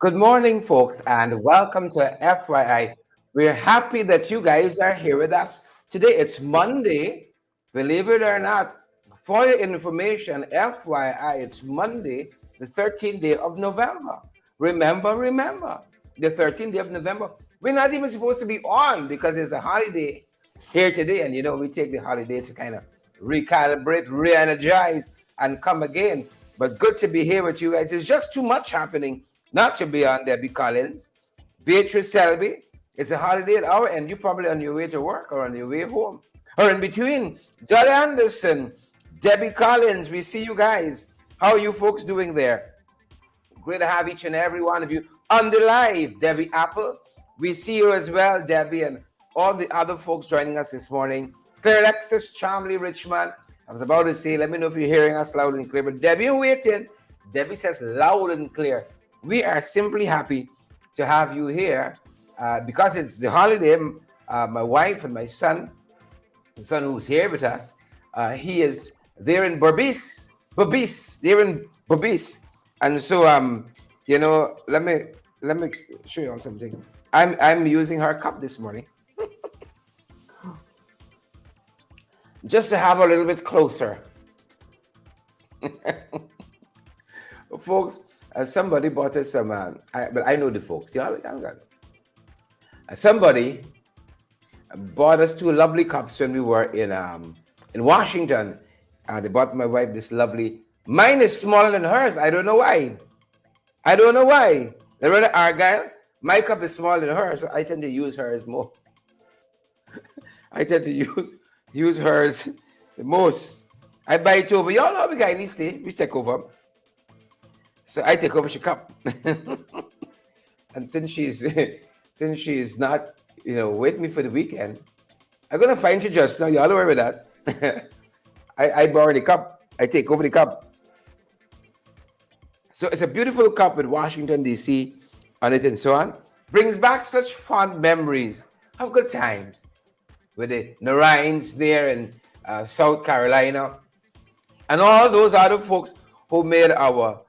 Good morning, folks, and welcome to FYI. We're happy that you guys are here with us. Today it's Monday, believe it or not. For your information, FYI, it's Monday, the 13th day of November. Remember, the 13th day of November. We're not even supposed to be on because it's a holiday here today, and we take the holiday to kind of recalibrate, re energize, and come again. But good to be here with you guys. It's just too much happening not to be on Debbie Collins, Beatrice Selby. It's a holiday at our end. You're probably on your way to work or on your way home. Or in between, Dolly Anderson, Debbie Collins, we see you guys. How are you folks doing there? Great to have each and every one of you on the live. Debbie Apple, we see you as well, Debbie, and all the other folks joining us this morning. Claire Alexis, Charmley Richmond. I was about to say, let me know if you're hearing us loud and clear. But Debbie, you're waiting. Debbie says loud and clear. We are simply happy to have you here because it's the holiday. My wife and my son, the son who's here with us, he is there in Berbice. They're in Berbice. And so, let me show you all something. I'm using her cup this morning just to have a little bit closer. Folks, somebody bought us some, but I know the folks. Y'all got it. Somebody bought us two lovely cups when we were in Washington. They bought my wife this lovely. Mine is smaller than hers. I don't know why. The rather Argyle, my cup is smaller than hers, so I tend to use hers more. I tend to use hers the most. I buy it over. Y'all know we got any stay. We take over. So I take over she cup. And since she's not, with me for the weekend, I'm gonna find you just now. Y'all aware with that. I borrow the cup. I take over the cup. So it's a beautiful cup with Washington, D.C. on it and so on. Brings back such fond memories of good times with the Narines there in South Carolina. And all those other folks who made our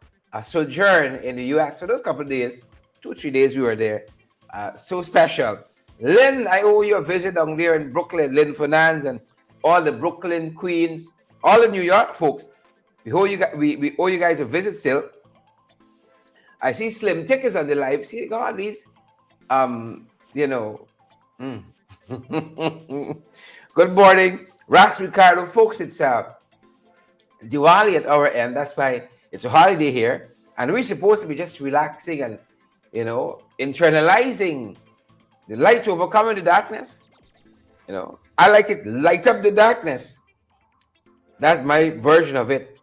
sojourn in the U.S. for those couple of days, 2-3 days we were there. So special. Lynn, I owe you a visit down there in Brooklyn. Lynn Fernandez and all the Brooklyn Queens, all the New York folks. We owe you guys a visit still. I see Slim Tick is on the live. See, God, these, Good morning, Ras Ricardo, folks. It's Diwali at our end. That's why it's a holiday here, and we're supposed to be just relaxing and, internalizing the light overcoming the darkness. I like it. Light up the darkness. That's my version of it.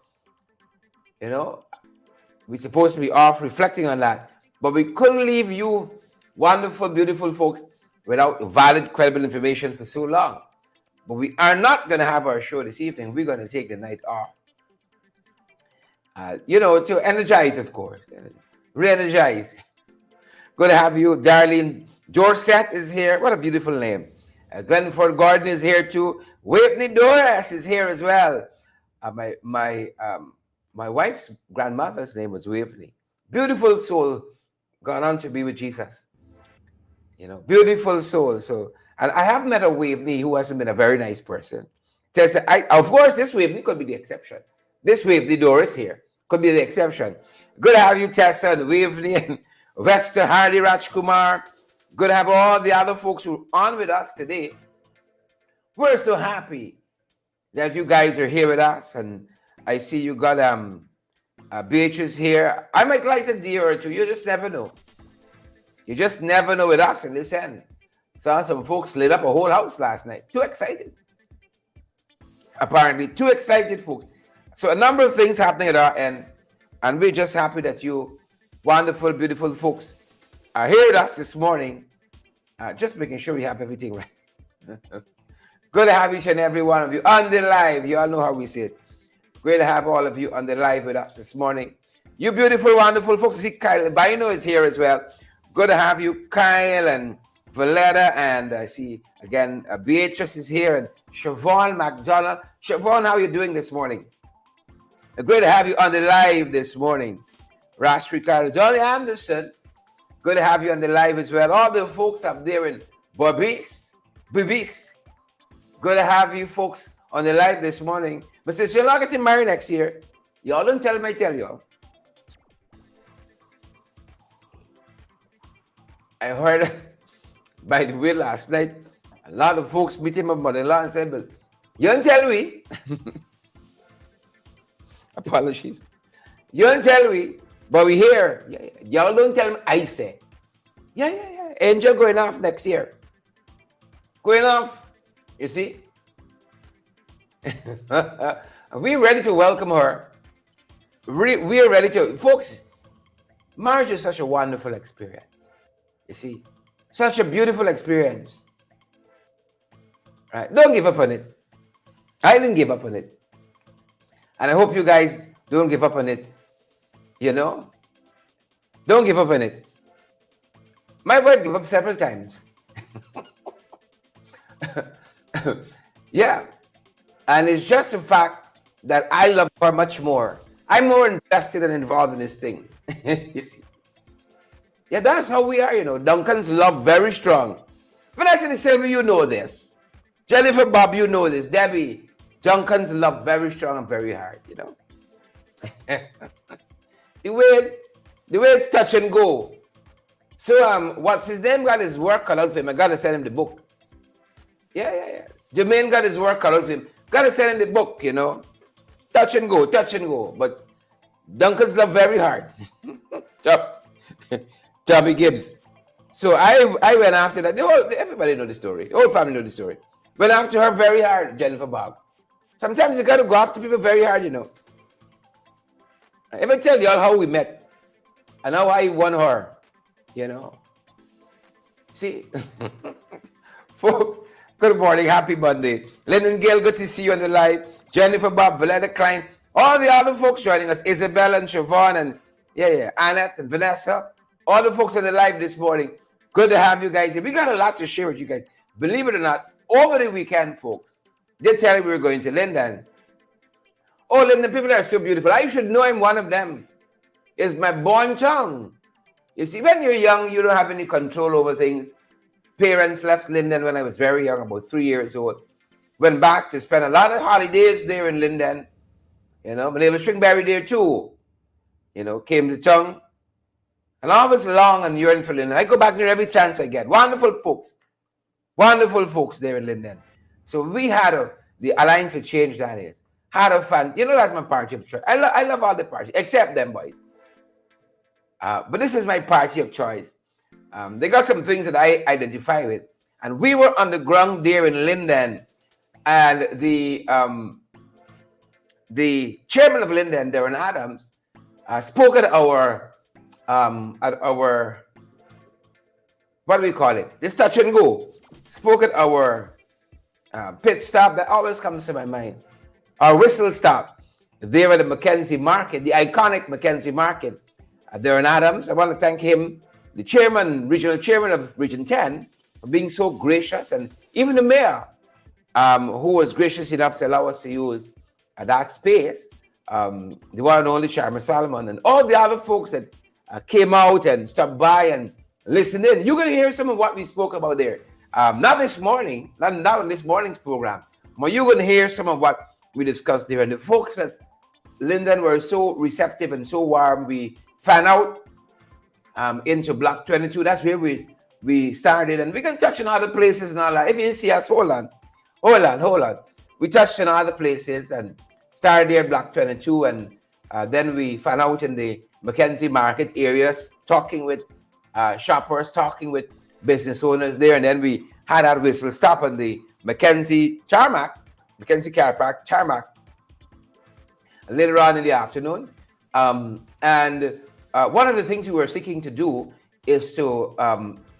We're supposed to be off reflecting on that, but we couldn't leave you, wonderful, beautiful folks, without valid, credible information for so long. But we are not going to have our show this evening. We're going to take the night off. To energize, of course. Re-energize. Good to have you. Darlene Dorset is here. What a beautiful name. Glenford Gordon is here too. Whitney Doris is here as well. My wife's grandmother's name was Waveney. Beautiful soul, gone on to be with Jesus. Beautiful soul. So, and I have met a Waveney who hasn't been a very nice person. Of course, this Waveney could be the exception. This Waveney Doris here could be the exception. Good to have you, Tessa and Waveney and Vesta Hardy Rajkumar. Good to have all the other folks who are on with us today. We're so happy that you guys are here with us, and I see you got Beatrice here. I might light a deer or two. You just never know. You just never know with us in this end. Saw some folks lit up a whole house last night. Too excited. Apparently, too excited folks. So a number of things happening at our end, and we're just happy that you wonderful, beautiful folks are here with us this morning. Just making sure we have everything right. Good to have each and every one of you on the live. You all know how we say it. Great to have all of you on the live with us this morning. You beautiful, wonderful folks. See, Kyle Bino is here as well. Good to have you, Kyle and Valletta, and I see again Beatrice is here, and Siobhan McDonald. Siobhan, how are you doing this morning? Great to have you on the live this morning. Ras Ricardo, Dolly Anderson, Good to have you on the live as well. All the folks up there in Bobis. Good to have you folks on the live this morning. But since you're not getting married next year, y'all don't tell me, I tell y'all. I heard by the way last night, a lot of folks meeting my mother-in-law and said, but you don't tell me. Apologies. You don't tell me, but we hear. Yeah, yeah. Y'all don't tell me, I say. Yeah. Angel going off next year. Going off, you see? We're ready to welcome her. We are ready to. Folks, marriage is such a wonderful experience. You see? Such a beautiful experience. Right? Don't give up on it. I didn't give up on it. And I hope you guys don't give up on it. You know? Don't give up on it. My wife gave up several times. Yeah. And it's just the fact that I love her much more. I'm more invested and involved in this thing. You see? Yeah, that's how we are, you know. Duncan's love very strong. Vanessa and Sylvia, you know this. Jennifer, Bob, you know this. Debbie, Duncan's love very strong and very hard, you know. the way it's touch and go. So what's his name got his work cut out for him. I gotta send him the book. Yeah. Jermaine got his work cut out for him. Gotta send him the book, you know. Touch and go. But Duncan's love very hard. Chubby Gibbs. So I went after that. Everybody know the story. The whole family know the story. Went after her very hard, Jennifer Bob. Sometimes you gotta go after people very hard, you know. If I tell y'all how we met and how I won her, you know. See? Folks, good morning, happy Monday. Linden Gail, good to see you on the live. Jennifer Bob, Valetta Klein, all the other folks joining us, Isabel and Siobhan and Annette and Vanessa, all the folks on the live this morning. Good to have you guys here. We got a lot to share with you guys. Believe it or not, over the weekend, folks, they tell me we were going to Linden. Oh, Linden, people are so beautiful. I should know I'm one of them. It's my born tongue. You see, when you're young, you don't have any control over things. Parents left Linden when I was very young, about 3 years old. Went back to spend a lot of holidays there in Linden. You know, my name was Stringberry there too. You know, came to town. And I was long and yearning for Linden. I go back there every chance I get. Wonderful folks there in Linden. So we had the Alliance for Change, that is. Had a fun, you know, that's my party of choice. I love all the parties, except them boys. But this is my party of choice. They got some things that I identify with. And we were on the ground there in Linden. And the chairman of Linden, Darren Adams, spoke at our what do we call it? This touch and go. Spoke at our pit stop that always comes to my mind. Our whistle stop there at the Mackenzie Market, the iconic Mackenzie Market. Darren Adams, I want to thank him, the chairman, regional chairman of Region 10, for being so gracious, and even the mayor, who was gracious enough to allow us to use that space, the one and only Chairman Solomon, and all the other folks that came out and stopped by and listened in. You're going to hear some of what we spoke about there. Not this morning, not on this morning's program, but you're going to hear some of what we discussed there. And the folks at Linden were so receptive and so warm. We fan out into Block 22. That's where we started. And we can touch on other places and all that. If you didn't see us, hold on. We touched on other places and started there, Block 22. And then we fan out in the Mackenzie Market areas, talking with shoppers, talking with business owners there. And then we had our whistle stop on the Mackenzie Car Park, Tarmac, later on in the afternoon. And one of the things we were seeking to do is to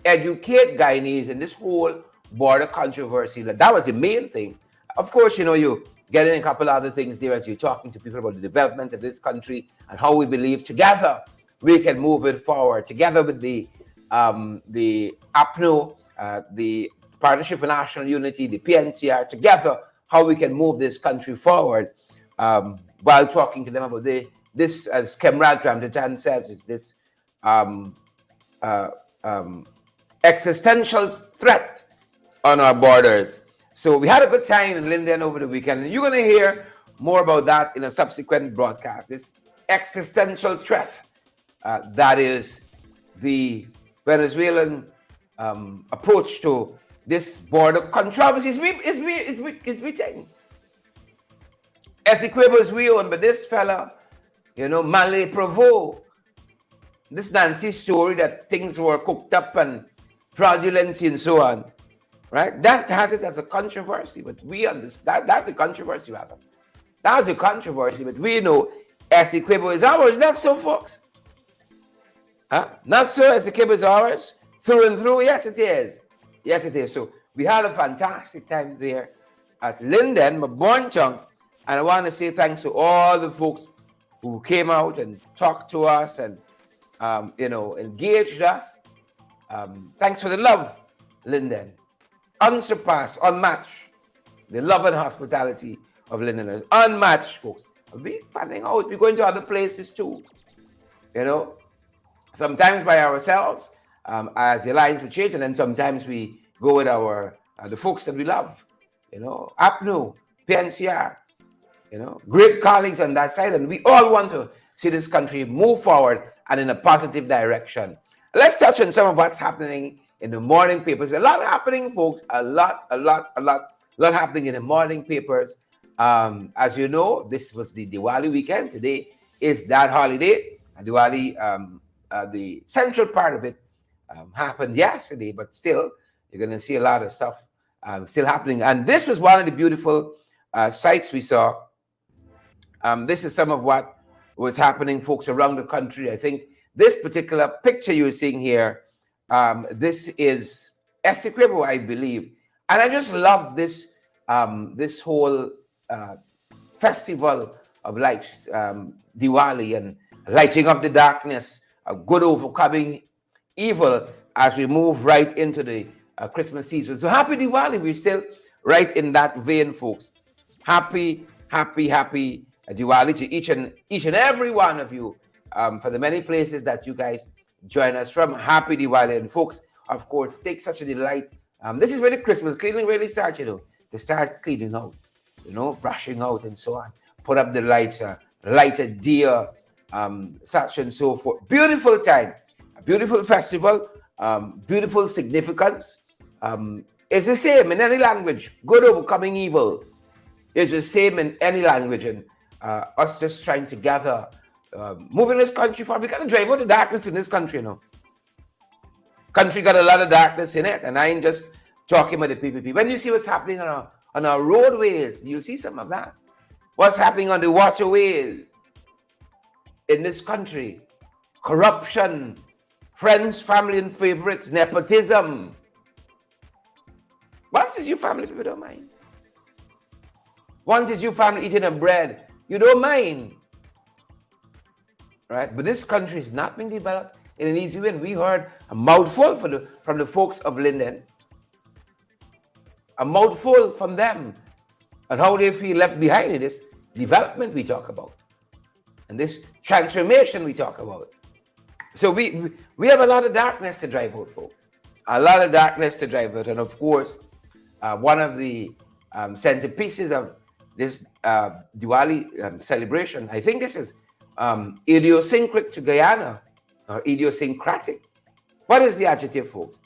educate Guyanese in this whole border controversy. That was the main thing. Of course, you know, you get in a couple other things there as you're talking to people about the development of this country and how we believe together we can move it forward. Together with the APNO, the Partnership for National Unity, the PNCR, together how we can move this country forward, while talking to them about this, as Kemrad Ramdatan says, is this um, existential threat on our borders. So we had a good time in Linden over the weekend, and you're going to hear more about that in a subsequent broadcast. This existential threat that is the Venezuelan approach to this border controversy. It's meeting. Essequibo is we own, but this fella, Malay Provo, this Nancy story that things were cooked up and fraudulency and so on, right? That has it as a controversy, but we understand that's a controversy, rather. That's a controversy, but we know Essequibo is ours. Not so, folks. Not so. Essequibo is ours through and through. Yes, it is. Yes, it is. So we had a fantastic time there at Linden, my born chunk, and I want to say thanks to all the folks who came out and talked to us and engaged us. Thanks for the love, Linden. Unsurpassed, unmatched. The love and hospitality of Lindeners. Unmatched, folks. We'll be finding out. We're going to other places too. Sometimes by ourselves, as the lines will change, and then sometimes we go with the folks that we love. APNU, PNCR, great colleagues on that side, and we all want to see this country move forward and in a positive direction. Let's touch on some of what's happening in the morning papers. A lot happening, folks. A lot happening in the morning papers. As you know, this was the Diwali weekend. Today is that holiday. Diwali, the central part of it happened yesterday, but still, you're going to see a lot of stuff still happening. And this was one of the beautiful sights we saw. This is some of what was happening, folks, around the country. I think this particular picture you're seeing here, this is Essequibo, I believe. And I just love this this whole festival of lights, Diwali, and lighting up the darkness, a good overcoming evil as we move right into the Christmas season. So happy Diwali. We're still right in that vein, folks. Happy Diwali to each and every one of you for the many places that you guys join us from. Happy Diwali. And folks, of course, take such a delight. This is really Christmas. Cleaning really starts, to start cleaning out, brushing out and so on. Put up the lights, light a deer, such and so forth. Beautiful time, a beautiful festival, beautiful significance. It's the same in any language. Good overcoming evil is the same in any language. And us just trying to gather, moving this country forward. We got to drive out the darkness in this country, Country got a lot of darkness in it, and I ain't just talking about the PPP. When you see what's happening on our roadways, you'll see some of that. What's happening on the waterways in this country? Corruption, friends, family, and favorites, nepotism. Once is your family, people don't mind. Once is your family eating a bread, you don't mind. Right? But this country is not being developed in an easy way. And we heard a mouthful from the folks of Linden. A mouthful from them and how they feel left behind in this development we talk about and this transformation we talk about. So we have a lot of darkness to drive out, folks. A lot of darkness to drive out. And of course, one of the centerpieces of this Diwali celebration, I think this is idiosyncratic to Guyana, or idiosyncratic. What is the adjective, folks?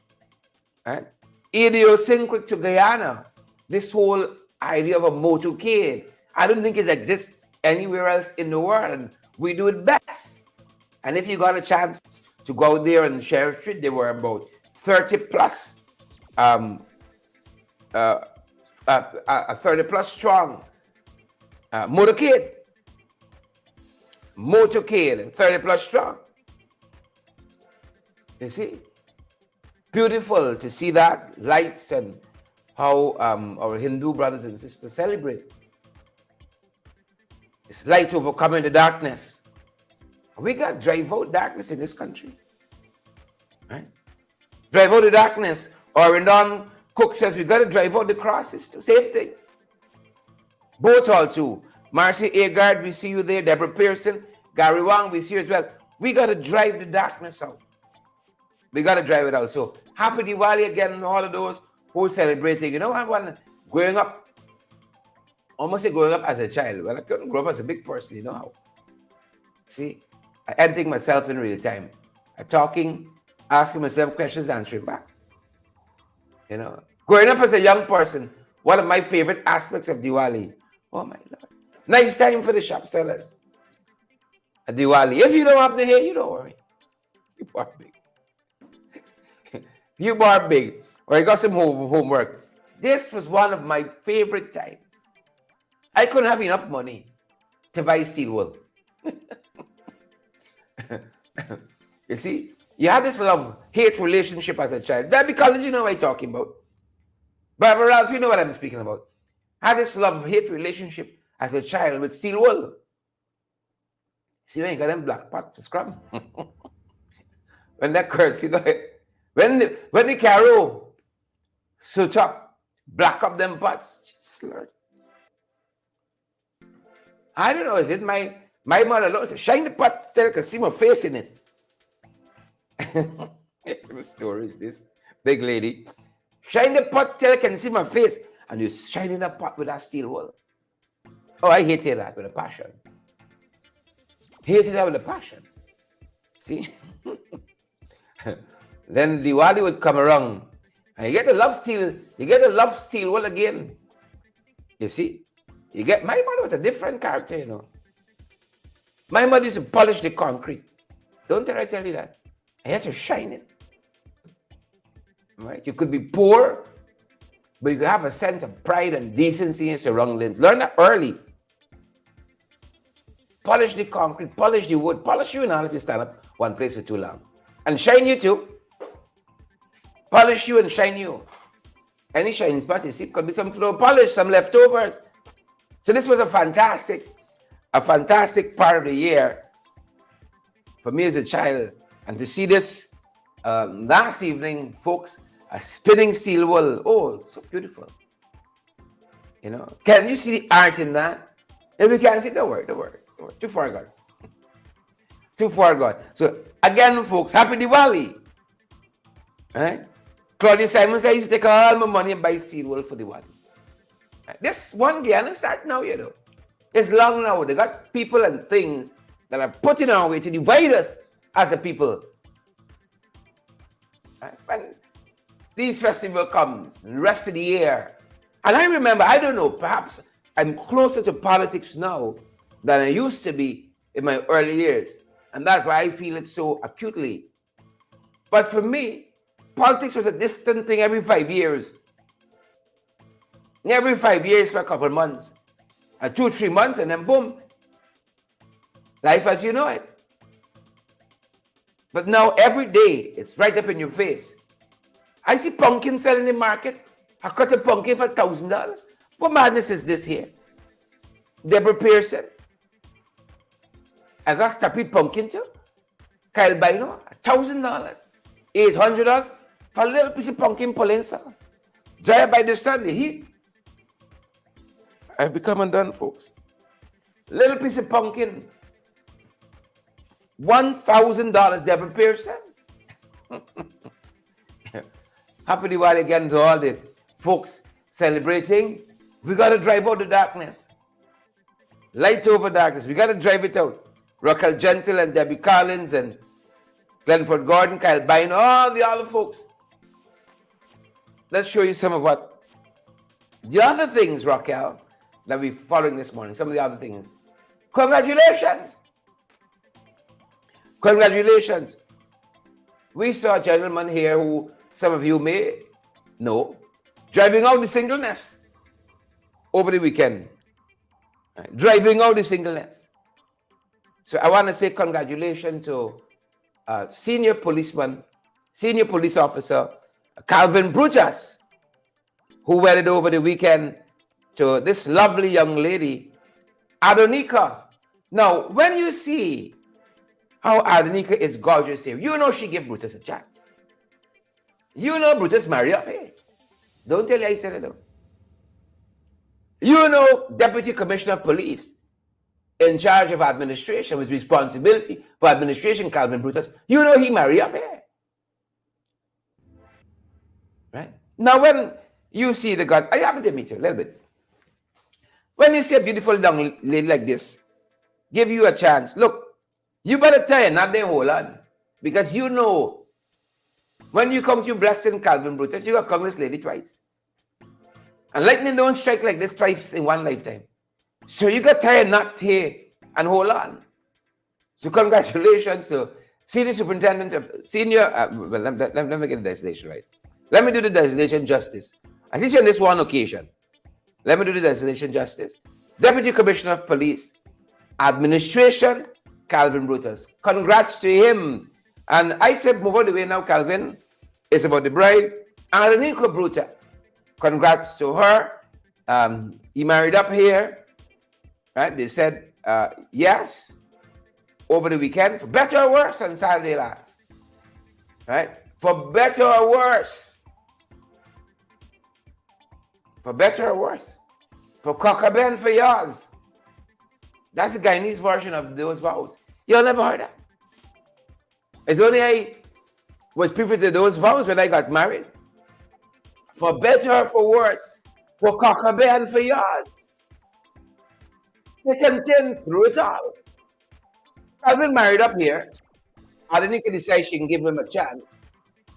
Right? Idiosyncratic to Guyana. This whole idea of a motorcade, I don't think it exists anywhere else in the world, and we do it best. And if you got a chance to go out there on Sheriff Street, there were about 30 plus, 30 plus strong motorcade, 30 plus strong. You see, beautiful to see that lights and how our Hindu brothers and sisters celebrate. It's light overcoming the darkness. We got to drive out darkness in this country, right? Drive out the darkness. Or Don Cook says we got to drive out the crosses too. Same thing. Both all too. Marcy Agard, we see you there. Deborah Pearson, Gary Wang, we see you as well. We got to drive the darkness out. We got to drive it out. So happy Diwali again, and all of those who are celebrating. You know, growing up, almost say growing up as a child. Well, I couldn't grow up as a big person, you know how. See, I editing myself in real time. I talking, asking myself questions, answering back. You know, growing up as a young person, one of my favorite aspects of Diwali. Oh my Lord. Nice time for the shop sellers. A Diwali. If you don't have the hair, you don't worry. You bar big. You bar big. Or I got some homework. This was one of my favorite times. I couldn't have enough money to buy steel wool. You see, you had this love-hate relationship as a child. That because you know what I'm talking about. Barbara Ralph, you know what I'm speaking about. I had this love-hate relationship as a child with steel wool. See, when you got them black pot to scrub. When that curse, you know, when the carol suit up, black up them pots, slurred. I don't know, is it my mother alone said, shine the pot till I can see my face in it. What story is this? Big lady. Shine the pot till I can see my face. And you shine in the pot with that steel wool. Oh, I hated that with a passion. Hated that with a passion. See? Then Diwali would come around. And you get to love steel wool again. You see? My mother was a different character, you know. My mother used to polish the concrete. Don't I tell you that? I had to shine it. Right? You could be poor, but you could have a sense of pride and decency in your surroundings. Learn that early. Polish the concrete, polish the wood, polish you and all if you stand up one place for too long. And shine you too. Polish you and shine you. Any shining spot you see, could be some floor polish, some leftovers. So this was a fantastic part of the year for me as a child. And to see this last evening, folks, a spinning steel wool. Oh, so beautiful. You know, can you see the art in that? If you can't see, don't worry. Too far gone. Too far gone. So again, folks, happy Diwali. Right? Claudia Simon said I used to take all my money and buy steel wool for Diwali. Right? This one Guyana start now, you know. It's long now. They got people and things that are put in our way to divide us as a people. Right? When these festival comes, the rest of the year, and I remember, I don't know, perhaps I'm closer to politics now than I used to be in my early years. And that's why I feel it so acutely. But for me, politics was a distant thing every 5 years. Every 5 years for a couple of months. 2 or 3 months, and then boom. Life as you know it. But now every day, it's right up in your face. I see pumpkin selling in the market. I cut a pumpkin for $1,000. What madness is this here? Deborah Pearson. I got stupid pumpkin too. Kyle Bino, $1,000. $800 for a little piece of pumpkin Polensa. Dry by the sun, the heat. I've become undone, folks. Little piece of pumpkin. $1,000, Deborah Pearson. Happy Diwali again to all the folks celebrating. We got to drive out the darkness. Light over darkness. We got to drive it out. Raquel Gentle and Debbie Collins and Glenford Gordon, Kyle Bino, all the other folks. Let's show you some of what the other things, Raquel, that we're following this morning. Some of the other things. Congratulations. Congratulations. We saw a gentleman here who some of you may know, driving out the singleness over the weekend. Driving out the singleness. So I want to say congratulations to senior police officer, Calvin Brujas, who wedded over the weekend to this lovely young lady, Adonika. Now, when you see how Adonika is gorgeous here, you know she gave Brutus a chance. You know Brutus married up here. Don't tell you I said it though. You know Deputy Commissioner of Police in charge of administration with responsibility for administration, Calvin Brutus. You know he married up here. Now, when you see the God, I happen to meet you a little bit. When you see a beautiful young lady like this, give you a chance. Look, you better tell her, not there hold on. Because you know, when you come to blessed in Calvin Brutus, you got to come this lady twice. And lightning don't strike like this twice in one lifetime. So you got to tell her not here and hold on. So congratulations to Senior Superintendent of Senior, well, let me get the designation right. Let me do the designation justice. At least on this one occasion. Let me do the designation justice. Deputy Commissioner of Police, Administration, Calvin Brutus. Congrats to him. And I said, move on the way now, Calvin. It's about the bride. Anika Brutus. Congrats to her. He married up here. Right? They said yes over the weekend, for better or worse, on Saturday last. Right? For better or worse. For better or worse. For cockabend for yours. That's the Guyanese version of those vows. Y'all never heard that. It's only I was privy to those vows when I got married. For better or for worse. For cockabend for yours. They contend through it all. I've been married up here. I didn't decide she can give him a chance.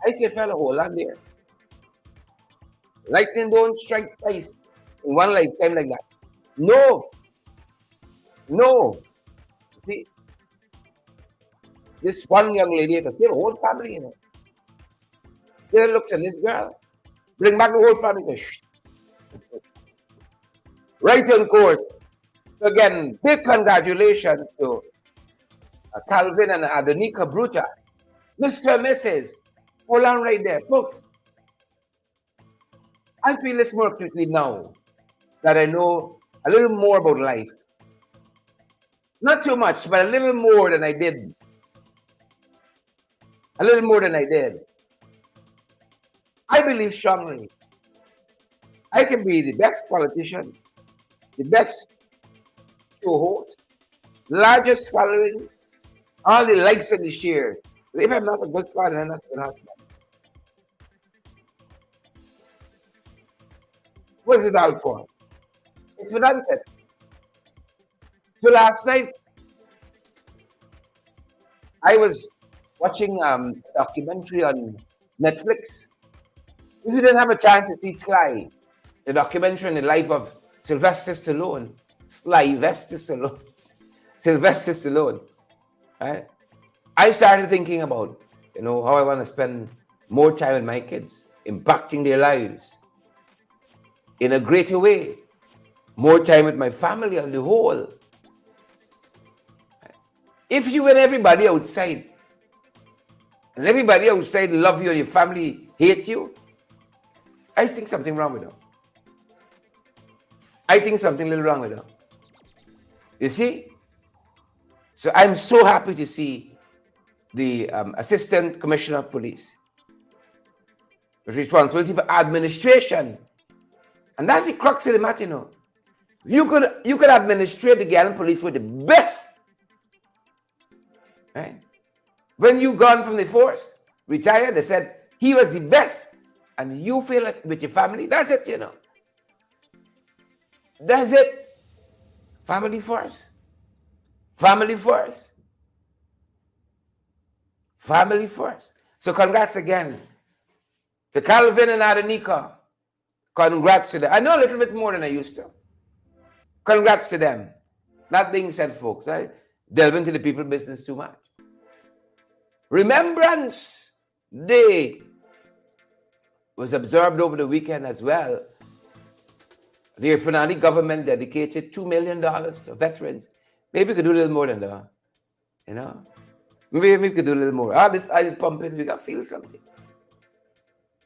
I say, fella, hold on there. Lightning don't strike twice in one lifetime like that. No. No. See, this one young lady can see the whole family, you know. She looks at this girl, bring back the whole family. Right on course. So again, big congratulations to Calvin and Adonika Bruta. Mr. and Mrs. Hold on right there. Folks, I feel this more acutely now that I know a little more about life. Not too much, but a little more than I did. A little more than I did. I believe strongly I can be the best politician, the best show host, largest following, all the likes and the shares. But if I'm not a good father, I'm not a good husband. What is it all for? It's for nonsense. So last night, I was watching a documentary on Netflix. If you didn't have a chance to see Sly, the documentary on the life of Sylvester Stallone, Sylvester Stallone, right? I started thinking about, how I want to spend more time with my kids, impacting their lives in a greater way, more time with my family on the whole. If you and everybody outside, and everybody outside love you and your family hate you, I think something wrong with them. I think something a little wrong with them. You see? So I'm so happy to see the Assistant Commissioner of Police with responsibility for administration. And that's the crux of the matter, You could administrate the Guyana police with the best. Right? When you gone from the force, retired, they said he was the best. And you feel it with your family, that's it, That's it. Family first. Family first. Family first. So congrats again to Calvin and Adonika. Congrats to them. I know a little bit more than I used to. Congrats to them. That being said, folks, I delve into the people business too much. Remembrance Day was observed over the weekend as well. The Funani government dedicated $2 million to veterans. Maybe we could do a little more than that. Maybe we could do a little more. This oil pumping, we got to feel something.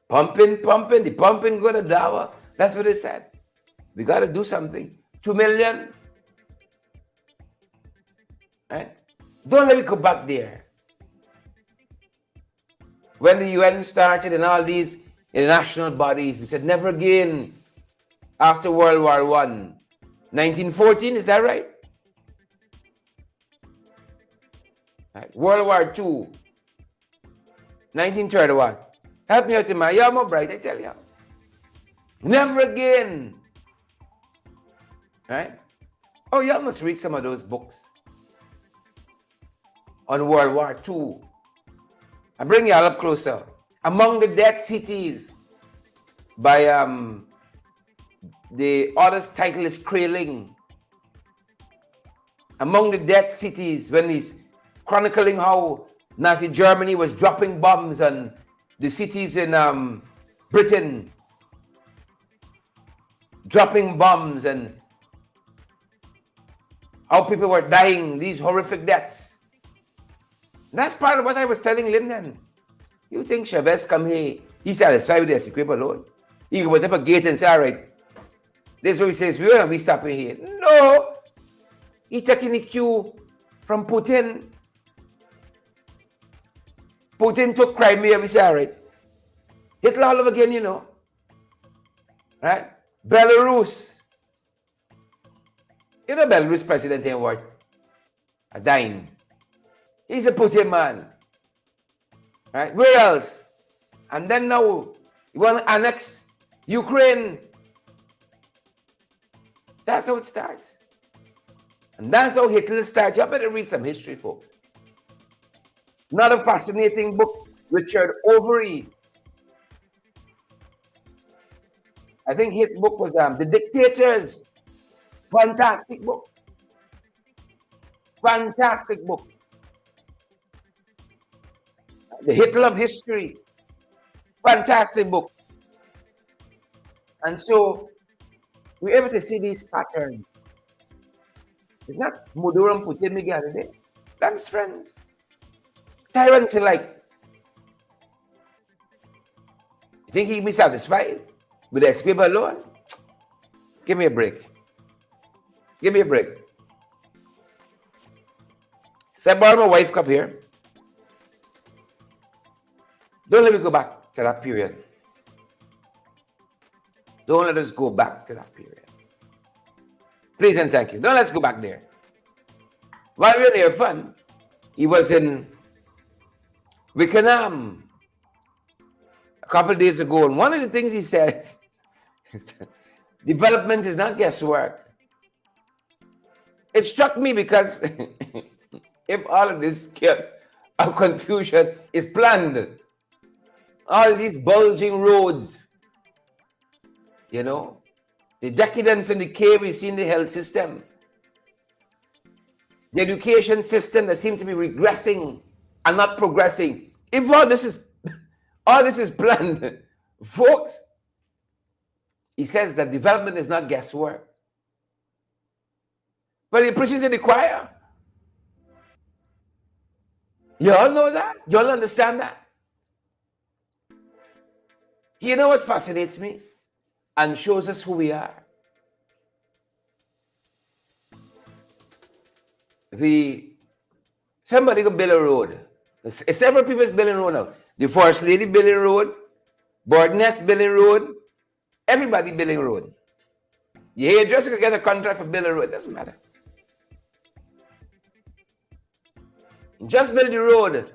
Pumping, the pumping go to Dawa. That's what they said. We got to do something. 2 million. Right? Don't let me go back there. When the UN started and all these international bodies, we said never again after World War I. 1914, is that right? Right. World War II. 1931. Help me out in my, you're more bright, I tell you. Never again. Right? Oh, y'all must read some of those books on World War II. I bring y'all up closer. Among the Dead Cities by the author's title is Kraling. Among the Dead Cities, when he's chronicling how Nazi Germany was dropping bombs on the cities in Britain, dropping bombs, and how people were dying, these horrific deaths. That's part of what I was telling Linden. You think Chavez come here, he's satisfied with his equipment alone? He can put up a gate and say, all right, this is what he says, we're going to be stopping here. No! He taking the cue from Putin. Putin took Crimea, we say, all right. Hitler all over again, you know. Right? Belarus. You know Belarus president ain't worth a dime. He's a Putin man. Right? Where else? And then now, you want to annex Ukraine. That's how it starts. And that's how Hitler starts. You better read some history, folks. Another fascinating book, Richard Overy. I think his book was The Dictators. Fantastic book. Fantastic book. The Hitler of History. Fantastic book. And so, we're able to see these patterns. It's not Maduro and Putin Miguel today. Them's friends. Tyrants are like, you think he'd be satisfied with the people alone? Give me a break. Give me a break. So I brought my wife cup here. Don't let me go back to that period. Don't let us go back to that period. Please and thank you. Don't let's go back there. While we were there, fun, he was in Wickenham a couple of days ago, and one of the things he said, development is not guesswork. It struck me because if all of this chaos of confusion is planned, all these bulging roads, you know, the decadence and decay we see in the health system, the education system that seems to be regressing and not progressing. If all this is planned, folks, he says that development is not guesswork. But he preaches to the choir. You all know that? You all understand that? You know what fascinates me and shows us who we are? Somebody could build a road. Several people is building a road now. The First Lady building a road, Birdnest building a road, everybody building a road. The hairdresser could get a contract for building a road, doesn't matter. Just build the road.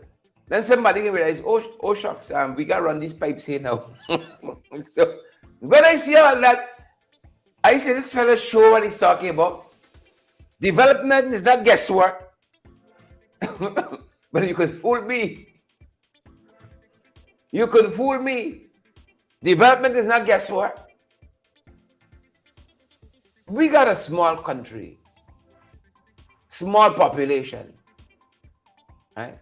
Then somebody can realize, oh shucks, we got to run these pipes here now. So when I see all that, I say this fella show what he's talking about. Development is not guesswork. But you could fool me. You could fool me. Development is not guesswork. We got a small country, small population, right?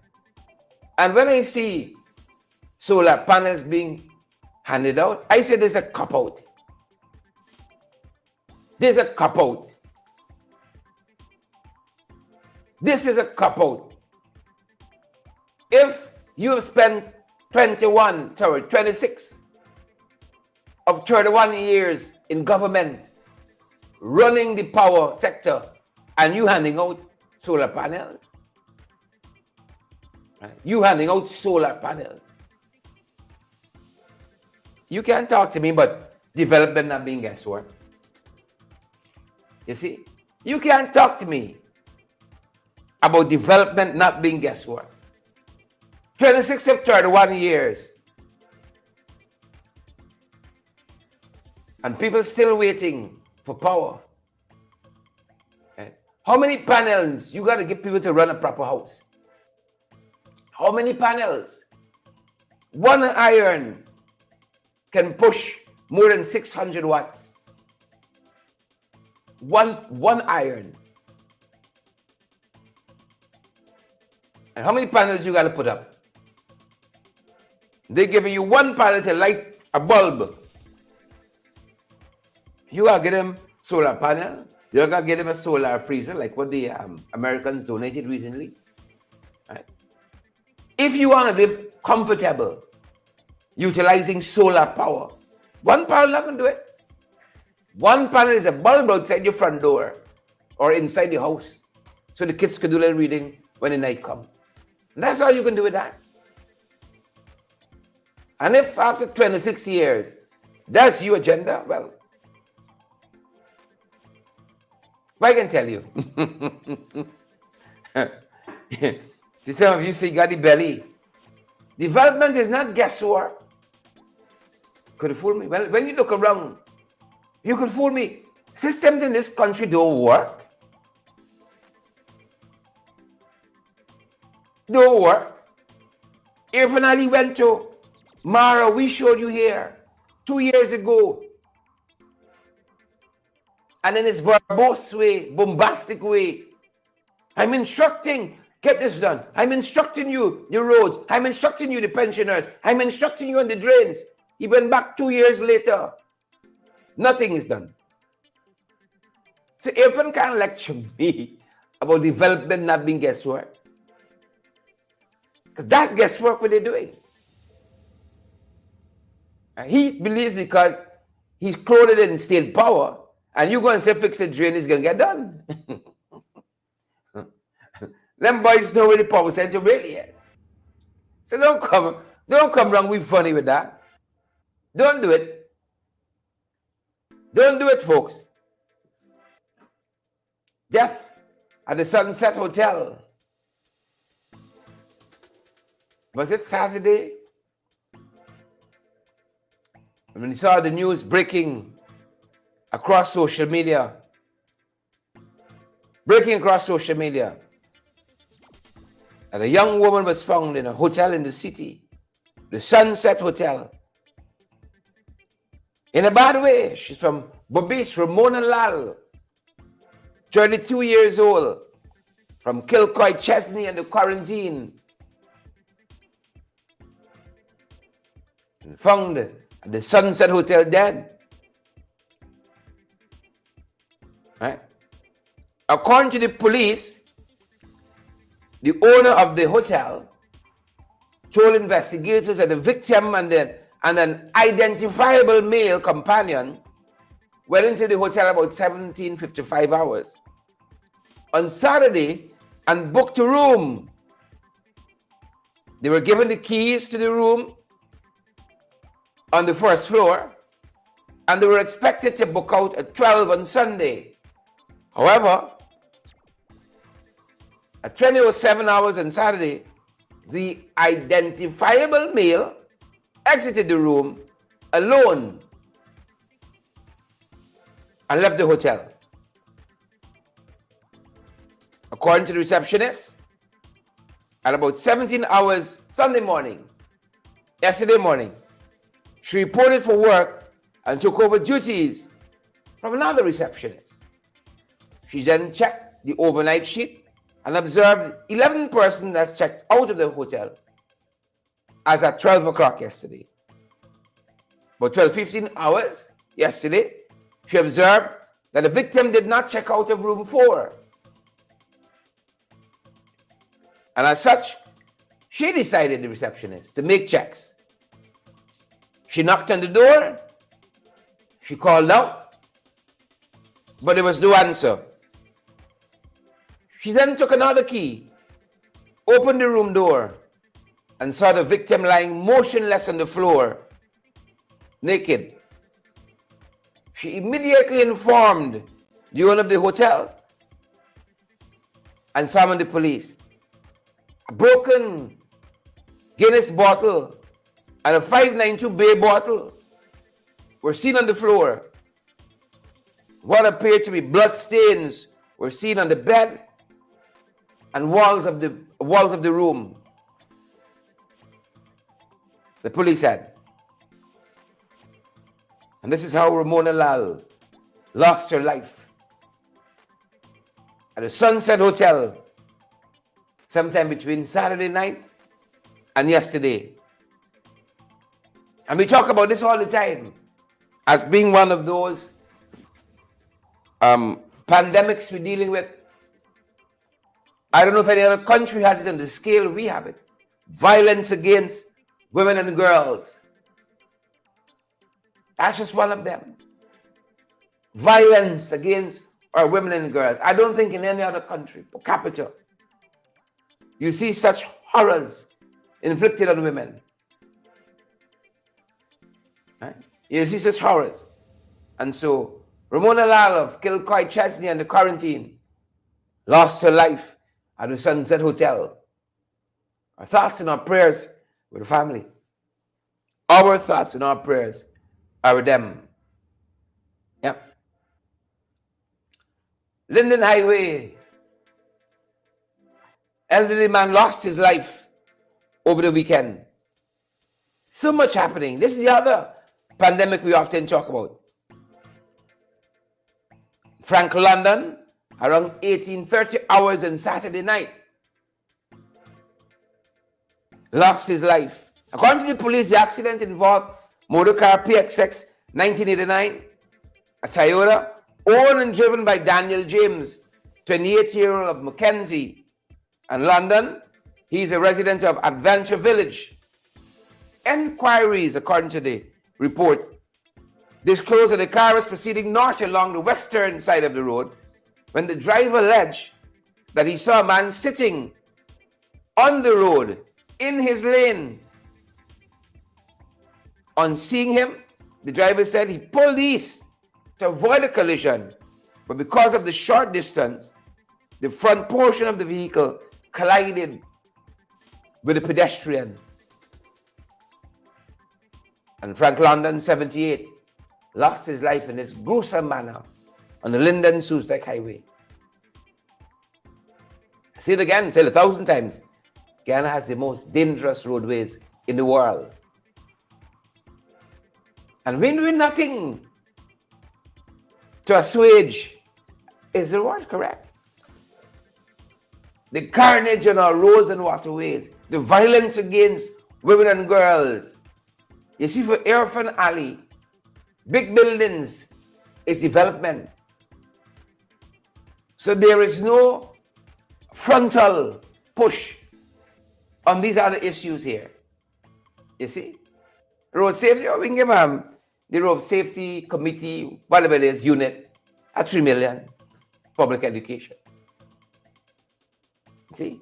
And when I see solar panels being handed out, I say there's a cop-out. There's a cop-out. This is a cop-out. If you have spent 26 of 31 years in government running the power sector and you handing out solar panels, right? You handing out solar panels. You can't talk to me about development not being guesswork. You see? You can't talk to me about development not being guesswork. 26 of 31 years. And people still waiting for power. Right? How many panels you got to give people to run a proper house? How many panels? One iron can push more than 600 watts. One iron. And how many panels you got to put up? They're giving you one panel to light a bulb. You got to get them solar panel. You got to get them a solar freezer, like what the Americans donated recently. Right? If you want to live comfortable, utilizing solar power, one panel not going to do it. One panel is a bulb outside your front door or inside the house, so the kids can do their reading when the night comes. That's all you can do with that. And if after 26 years, that's your agenda, well, I can tell you. See, some of you say, got the belly. Development is not guesswork. Could you fool me? Well, when you look around, you could fool me. Systems in this country don't work. Don't work. Irfan Ali went to Mara, we showed you here 2 years ago. And in this verbose way, bombastic way, I'm instructing, get this done. I'm instructing you the roads. I'm instructing you the pensioners. I'm instructing you on the drains. He went back 2 years later. Nothing is done. So Irfan can't lecture me about development not being guesswork. Because that's guesswork what they're doing. And he believes because he's clothed in state power, and you go and say fix a drain, it's going to get done. Them boys know where the power center really is. So don't come wrong with funny with that. Don't do it. Don't do it, folks. Death at the Sunset Hotel. Was it Saturday? When you saw the news breaking across social media, that a young woman was found in a hotel in the city, the Sunset Hotel, in a bad way. She's from Bobis, Ramona Lal, 32 years old, from Kilcoy, Chesney, and the quarantine. And found at the Sunset Hotel dead. Right? According to the police, the owner of the hotel told investigators that the victim and an identifiable male companion went into the hotel about 17:55 hours on Saturday and booked a room. They were given the keys to the room on the first floor, and they were expected to book out at 12 on Sunday. However, at 20:07 hours on Saturday, the identifiable male exited the room alone and left the hotel. According to the receptionist, at about 17 hours yesterday morning, she reported for work and took over duties from another receptionist. She then checked the overnight sheet and observed 11 persons that checked out of the hotel as at 12 o'clock yesterday. About 12:15 hours yesterday, she observed that the victim did not check out of room 4. And as such, she decided, the receptionist, to make checks. She knocked on the door, she called out, but there was no answer. She then took another key, opened the room door, and saw the victim lying motionless on the floor, naked. She immediately informed the owner of the hotel and summoned the police. A broken Guinness bottle and a 592 Bay bottle were seen on the floor What appeared to be blood stains were seen on the bed and walls of the room. The police said. And this is how Ramona Lal lost her life at the Sunset Hotel sometime between Saturday night and yesterday. And we talk about this all the time as being one of those pandemics we're dealing with. I don't know if any other country has it on the scale we have it. Violence against women and girls. That's just one of them. Violence against our women and girls. I don't think in any other country, per capita, you see such horrors inflicted on women. Right? You see such horrors. And so, Ramona Lal of Kilcoy, Chesney, and the quarantine lost her life at the Sunset Hotel. Our thoughts and our prayers with the family. Our thoughts and our prayers are with them. Yep. Linden Highway. Elderly man lost his life over the weekend. So much happening. This is the other pandemic we often talk about. Frank London, around 18:30 hours on Saturday night, lost his life. According to the police, the accident involved motor car PXX 1989, a Toyota, owned and driven by Daniel James, 28-year-old of Mackenzie. And London, he's a resident of Adventure Village. Enquiries, according to the report, disclosed that the car was proceeding north along the western side of the road when the driver alleged that he saw a man sitting on the road in his lane. On seeing him, the driver said he pulled east to avoid a collision, but because of the short distance, the front portion of the vehicle collided with a pedestrian. And Frank London, 78, lost his life in this gruesome manner on the Linden Sussex Highway. I say it again, say it 1,000 times. Guyana has the most dangerous roadways in the world. And we're doing nothing to assuage. Is the word correct? The carnage on our roads and waterways, the violence against women and girls. You see, for Irfan Ali, big buildings is development. So there is no frontal push on these other issues here. You see? Road safety, we can give the Road Safety Committee, whatever it is, unit, at 3 million. Public education. See?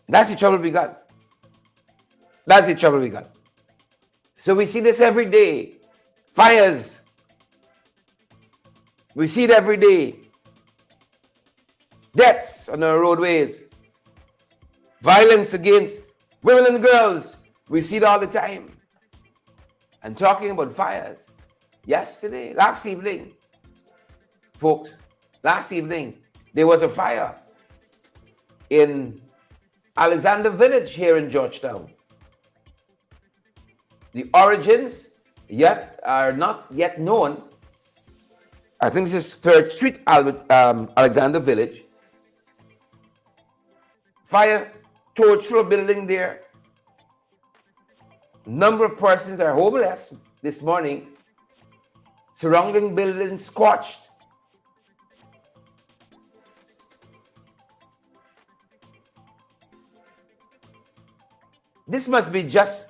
That's the trouble we got. That's the trouble we got. So we see this every day. Fires. We see it every day. Deaths on our roadways. Violence against women and girls. We see it all the time. And talking about fires. Yesterday, last evening, folks, last evening, there was a fire in Alexander Village here in Georgetown. The origins are not yet known. I think this is 3rd Street, Alexander Village. Fire tore through a building there. Number of persons are homeless this morning. Surrounding buildings scorched. This must be just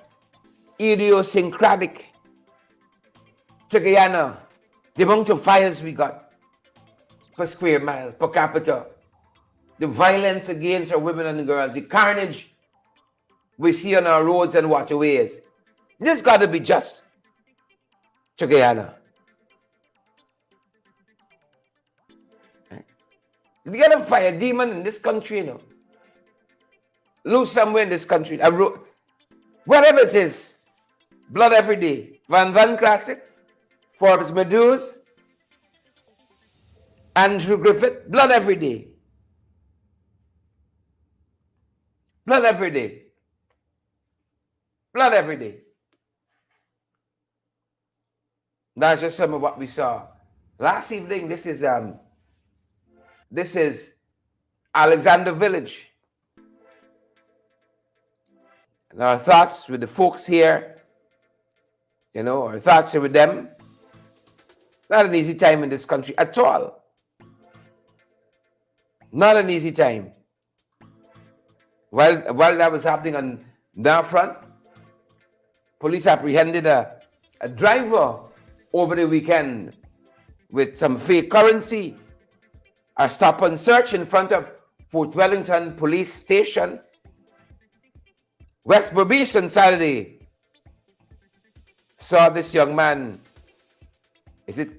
idiosyncratic to Guyana, the amount of fires we got per square mile, per capita, the violence against our women and girls, the carnage we see on our roads and waterways. This got to be just to Guyana. You get a fire demon in this country, you know. Loose somewhere in this country. Whatever it is, blood every day. Van Classic, Forbes Meduse, Andrew Griffith, blood every day. Blood every day. Blood every day. That's just some of what we saw last evening. This is Alexander Village. And our thoughts with the folks here, you know, our thoughts are with them. Not an easy time in this country at all. Not an easy time. While that was happening on that front, police apprehended a driver over the weekend with some fake currency. A stop and search in front of Fort Wellington Police Station, West Berbice on Saturday, saw this young man, is it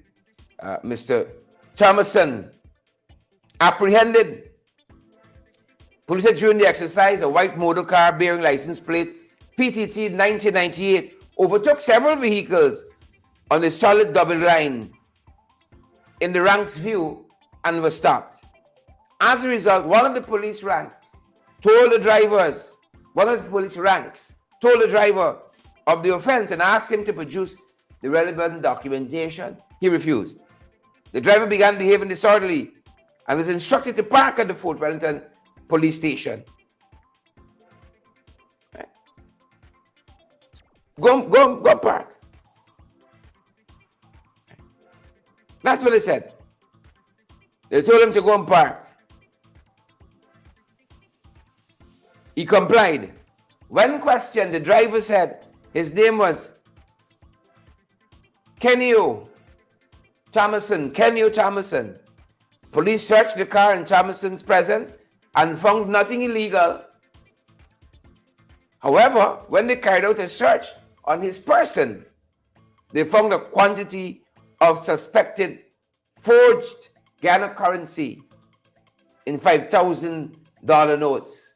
Mr. Thomason, apprehended. Police said during the exercise, a white motor car bearing license plate PTT 1998 overtook several vehicles on the solid double line in the ranks view and was stopped. As a result, one of the police ranks told the driver of the offense and asked him to produce the relevant documentation. He refused. The driver began behaving disorderly and was instructed to park at the Fort Wellington Police Station. Right. Go park. That's what they said. They told him to go and park. He complied. When questioned, the driver said his name was Kenyo Thomason. Police searched the car in Thomason's presence and found nothing illegal. However, when they carried out a search on his person, they found a quantity of suspected forged Guyana currency in $5,000 notes.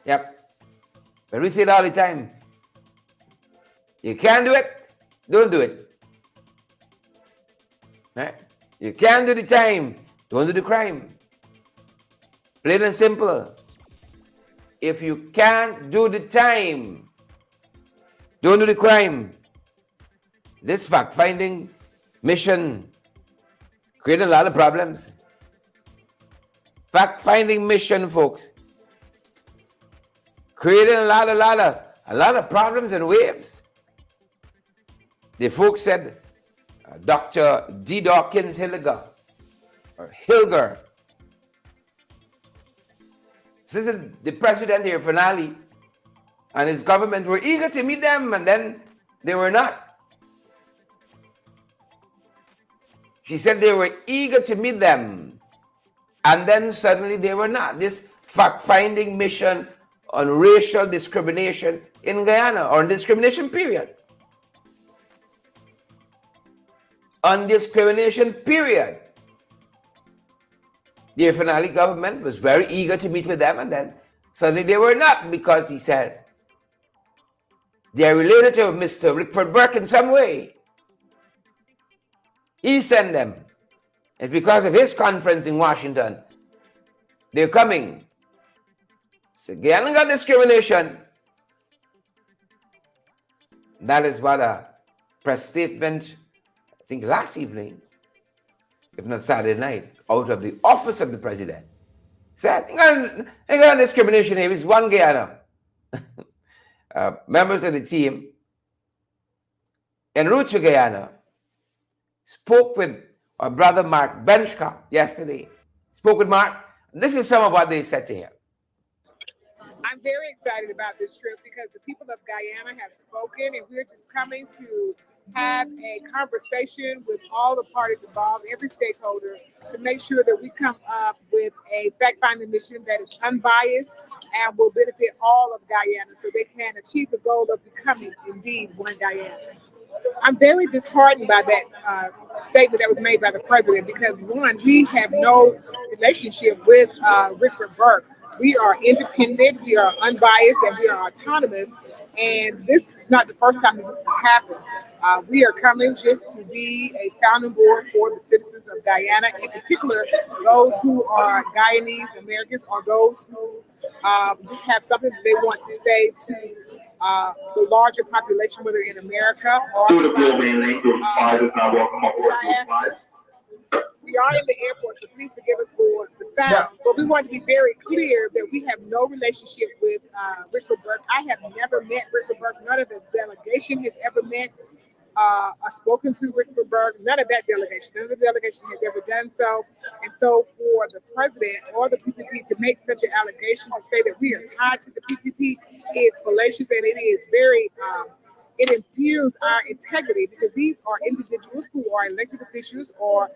Yep. But we say it all the time. You can't do it, don't do it. Right? You can't do the time, don't do the crime. Plain and simple. If you can't do the time, don't do the crime. This fact-finding mission created a lot of problems. Fact-finding mission, folks, created a lot of problems and waves. The folks said, Dr. Dee Dawkins-Haigler, or Hilger, this is the president here, finale, and his government were eager to meet them, and then they were not. She said they were eager to meet them, and then suddenly they were not. This fact-finding mission on racial discrimination in Guyana, or discrimination period. On discrimination period. The finale government was very eager to meet with them, and then suddenly they were not, because he says they are related to Mr. Rickford Burke in some way. He sent them. It's because of his conference in Washington. They're coming. So Guyana got discrimination. That is what a press statement, I think last evening, if not Saturday night, out of the office of the president, said, ain't got discrimination here, it's one Guyana. Members of the team en route to Guyana spoke with our brother Mark Benchka yesterday. Spoke with Mark. This is some of what they said to him. I'm very excited about this trip because the people of Guyana have spoken, and we're just coming to have a conversation with all the parties involved, every stakeholder, to make sure that we come up with a fact-finding mission that is unbiased and will benefit all of Guyana so they can achieve the goal of becoming indeed one Guyana. I'm very disheartened by that statement that was made by the president because, one, we have no relationship with Rickford Burke. We are independent, we are unbiased, and we are autonomous. And this is not the first time that this has happened. We are coming just to be a sounding board for the citizens of Guyana, in particular, those who are Guyanese Americans or those who just have something that they want to say to the larger population, whether in America or Through the floor, man, lane group 5 is now welcome aboard group 5. we are in the airport, so please forgive us for the sound. Yeah. But we want to be very clear that we have no relationship with Rickford Burke. I have never met Rickford Burke. None of the delegation has ever met or spoken to Rickford Burke. None of that delegation. None of the delegation has ever done so. And so for the president or the PPP to make such an allegation to say that we are tied to the PPP is fallacious, and it is very it impugns our integrity, because these are individuals who are elected officials or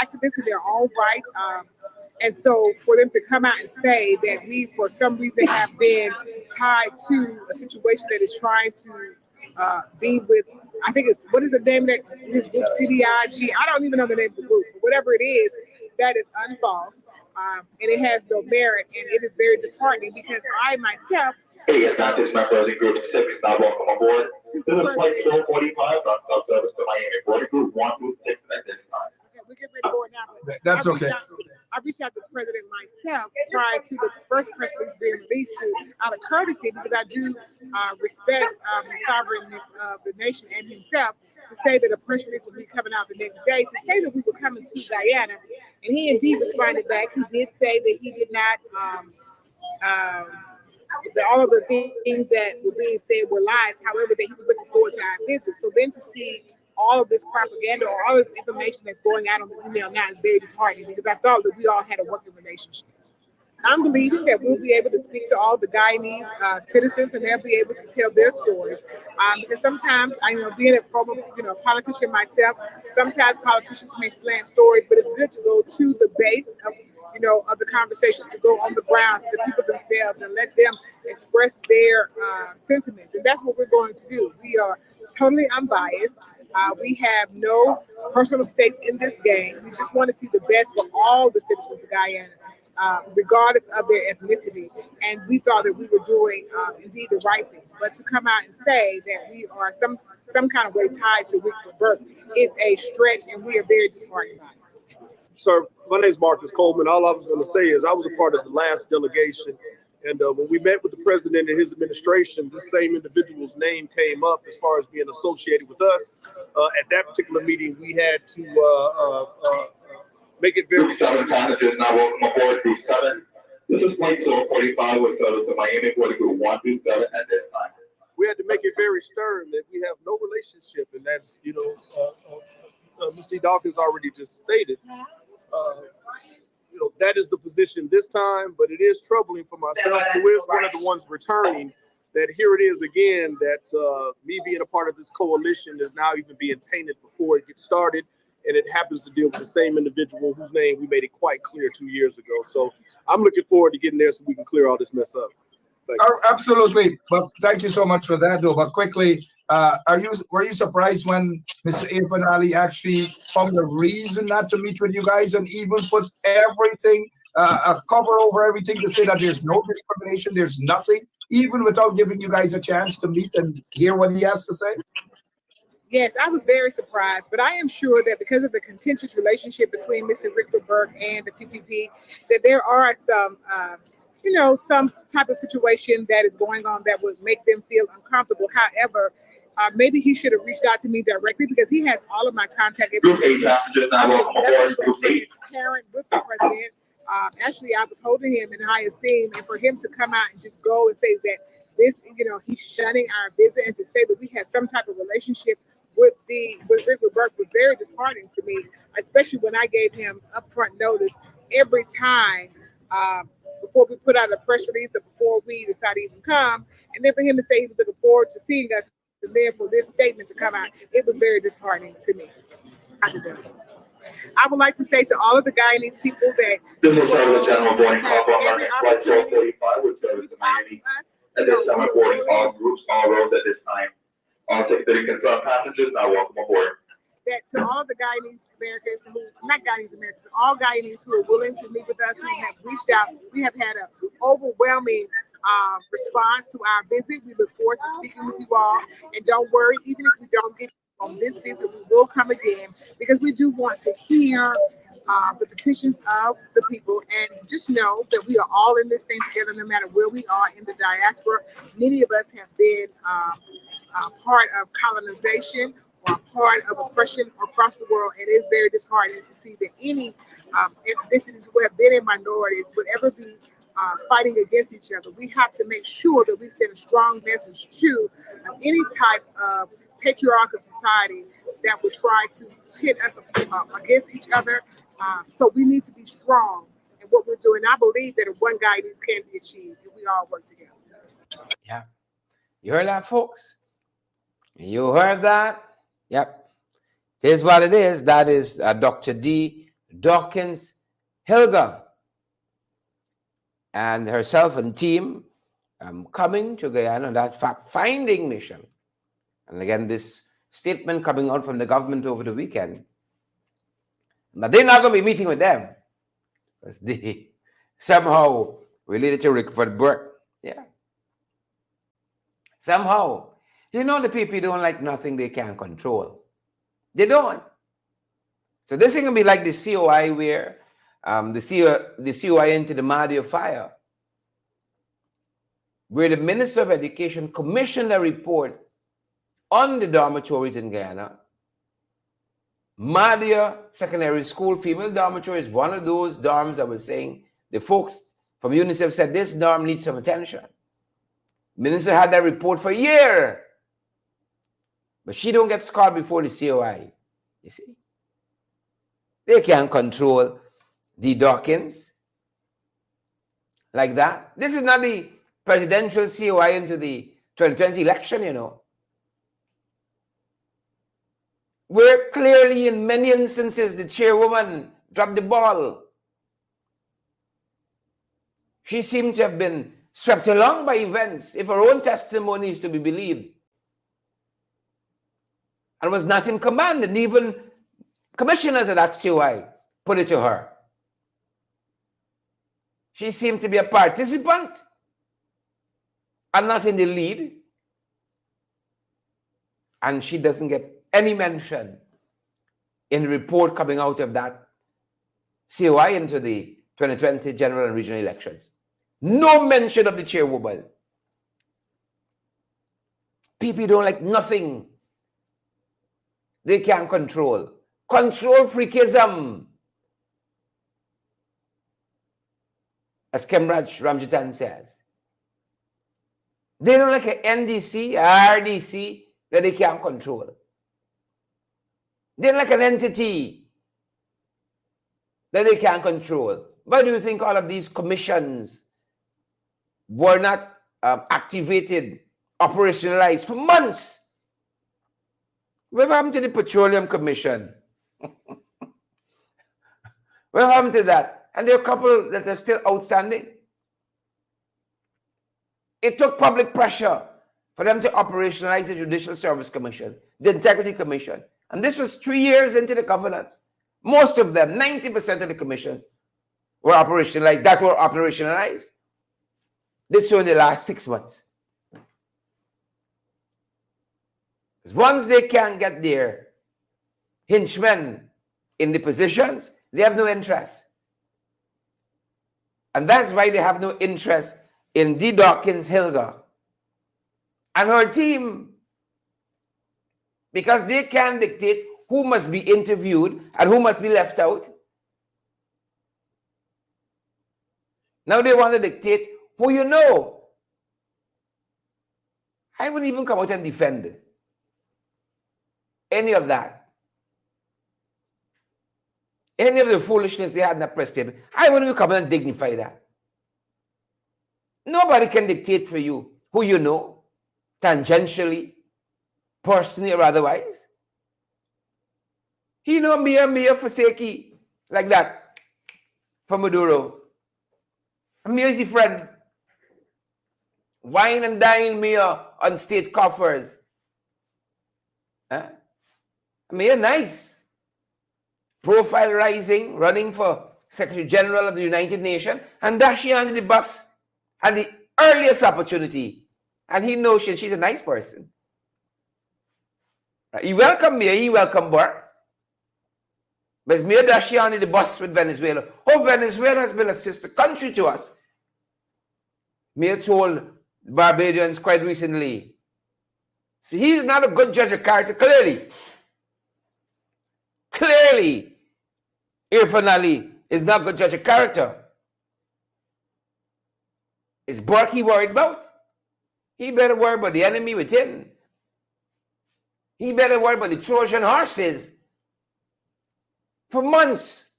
activists in their own right. And so for them to come out and say that we, for some reason, have been tied to a situation that is trying to be with, I think it's, what is the name of that, his group, CDIG? I don't even know the name of the group, but whatever it is, that is unfalse. And it has no merit, and it is very disheartening, because I myself, Hey, it's not this member in group 6, now welcome aboard. This is flight 1245, non-stop service to Miami, boarding group 1 through 6 at this time. okay, we get ready for it now. But That's okay. I reached out to the president myself prior to the first press release being released out of courtesy, because I do respect the sovereignness of the nation and himself, to say that a press release will be coming out the next day, to say that we were coming to Guyana. And he indeed responded back. He did say that he did not, that all of the things that were being said were lies, however, that he was looking forward to our visit. So then to see all of this propaganda or all this information that's going out on the email now is very disheartening, because I thought that we all had a working relationship. I'm believing that we'll be able to speak to all the Guyanese citizens, and they'll be able to tell their stories. Because sometimes, being a former, politician myself, sometimes politicians may slant stories, but it's good to go to the base of the conversations, to go on the ground to the people themselves and let them express their sentiments. And that's what we're going to do. We are totally unbiased. We have no personal stakes in this game. We just want to see the best for all the citizens of Guyana, regardless of their ethnicity. And we thought that we were doing indeed the right thing. But to come out and say that we are some kind of way tied to Rickford Burke is a stretch, and we are very disheartened by it. Sir, my name is Marcus Coleman. All I was going to say is I was a part of the last delegation, and when we met with the president and his administration, this same individual's name came up as far as being associated with us. At that particular meeting, we had to make it very Group 7 passengers now welcome aboard group 7. This is flight 1245 with service to Miami, boarding group 1 through 7 at this time. We had to make it very stern that we have no relationship, and that's, Ms. Dee Dawkins already just stated. That is the position this time, but it is troubling for myself, who is one of the ones returning, that here it is again, that me being a part of this coalition is now even being tainted before it gets started, and it happens to deal with the same individual whose name we made it quite clear 2 years ago. So I'm looking forward to getting there so we can clear all this mess up. Absolutely. But thank you so much for that, though. But quickly, were you surprised when Mr. Irfan Ali actually found a reason not to meet with you guys, and even put everything, a cover over everything, to say that there's no discrimination, there's nothing, even without giving you guys a chance to meet and hear what he has to say? Yes, I was very surprised, but I am sure that because of the contentious relationship between Mr. Rickford Burke and the PPP, that there are some some type of situation that is going on that would make them feel uncomfortable. However, maybe he should have reached out to me directly, because he has all of my contact information. I've been nothing but transparent with the president. Actually, I was holding him in high esteem, and for him to come out and just go and say that this, he's shunning our visit, and to say that we have some type of relationship with Rickford Burke was very disheartening to me, especially when I gave him upfront notice every time. Before we put out a press release, or before we decided to even come, and then for him to say he was looking forward to seeing us, and then for this statement to come out, it was very disheartening to me. I would like to say to all of the Guyanese people that This is the general boarding call from our next flight 1245 with service to Miami. At this time, we're boarding all groups, all rows at this time. All ticketed confirmed passengers now welcome aboard. That to all of the Guyanese Americans, not Guyanese Americans, all Guyanese who are willing to meet with us, who have reached out. We have had an overwhelming response to our visit. We look forward to speaking with you all. And don't worry, even if we don't get on this visit, we will come again because we do want to hear the petitions of the people, and just know that we are all in this thing together, no matter where we are in the diaspora. Many of us have been part of colonization or part of oppression across the world, and it is very disheartening to see that any ethnicities who have been in minorities would ever be fighting against each other. We have to make sure that we send a strong message to any type of patriarchal society that would try to pit us against each other. So we need to be strong in what we're doing. I believe that if one guidance can be achieved, if we all work together. Yeah. You heard that, folks? You heard that? Yep. Here's what it is. That is Dr. Dee Dawkins-Haigler and herself and team coming to Guyana on that fact-finding mission. And again, this statement coming out from the government over the weekend. Now, they're not going to be meeting with them because they somehow related to Rickford Burke. Yeah. Somehow. You know, the people don't like nothing they can't control. They don't. So this is going to be like the COI where the COI into the Madi of Fire, where the Minister of Education commissioned a report on the dormitories in Guyana. Madia Secondary School female dormitory is one of those dorms I was saying. The folks from UNICEF said this dorm needs some attention. Minister had that report for a year. But she don't get scored before the COI. You see? They can't control Dee Dawkins like that. This is not the presidential COI into the 2020 election, you know. Where clearly in many instances the chairwoman dropped the ball. She seemed to have been swept along by events, if her own testimony is to be believed, and was not in command, and even commissioners of that COI put it to her. She seemed to be a participant and not in the lead, and she doesn't get any mention in the report coming out of that COI into the 2020 general and regional elections. No mention of the chairwoman. People don't like nothing they can't control. Control freakism. As Kemraj Ramjitan says. They don't like an NDC, RDC that they can't control. They don't like an entity that they can't control. Why do you think all of these commissions were not activated, operationalized for months? What happened to the Petroleum Commission? What happened to that? And there are a couple that are still outstanding. It took public pressure for them to operationalize the Judicial Service Commission, the Integrity Commission. And this was 3 years into the governance. Most of them, 90% of the commissions were operationalized. This was in the last 6 months. Because once they can't get their henchmen in the positions, they have no interest. And that's why they have no interest in Dee Dawkins-Haigler and her team. Because they can dictate who must be interviewed and who must be left out. Now they want to dictate who you know. I wouldn't even come out and defend any of that. Any of the foolishness they had in that press statement. I wouldn't even come out and dignify that. Nobody can dictate for you who you know, tangentially, personally, or otherwise. He know Mia Faseki, like that, for Maduro. Mia is his friend. Wine and dine Mia on state coffers. Huh? Mia nice. Profile rising, running for Secretary General of the United Nations, and dash she under the bus at the earliest opportunity. And he knows she's a nice person. Right? He welcomed me, he welcomed Burke. But me that she on the bus with Venezuela. Oh, Venezuela has been a sister country to us. Me told Barbadians quite recently. See, he's not a good judge of character, clearly. Clearly, Irfan Ali is not a good judge of character. Is Burke he worried about? He better worry about the enemy within. He better worry about the Trojan horses. For months,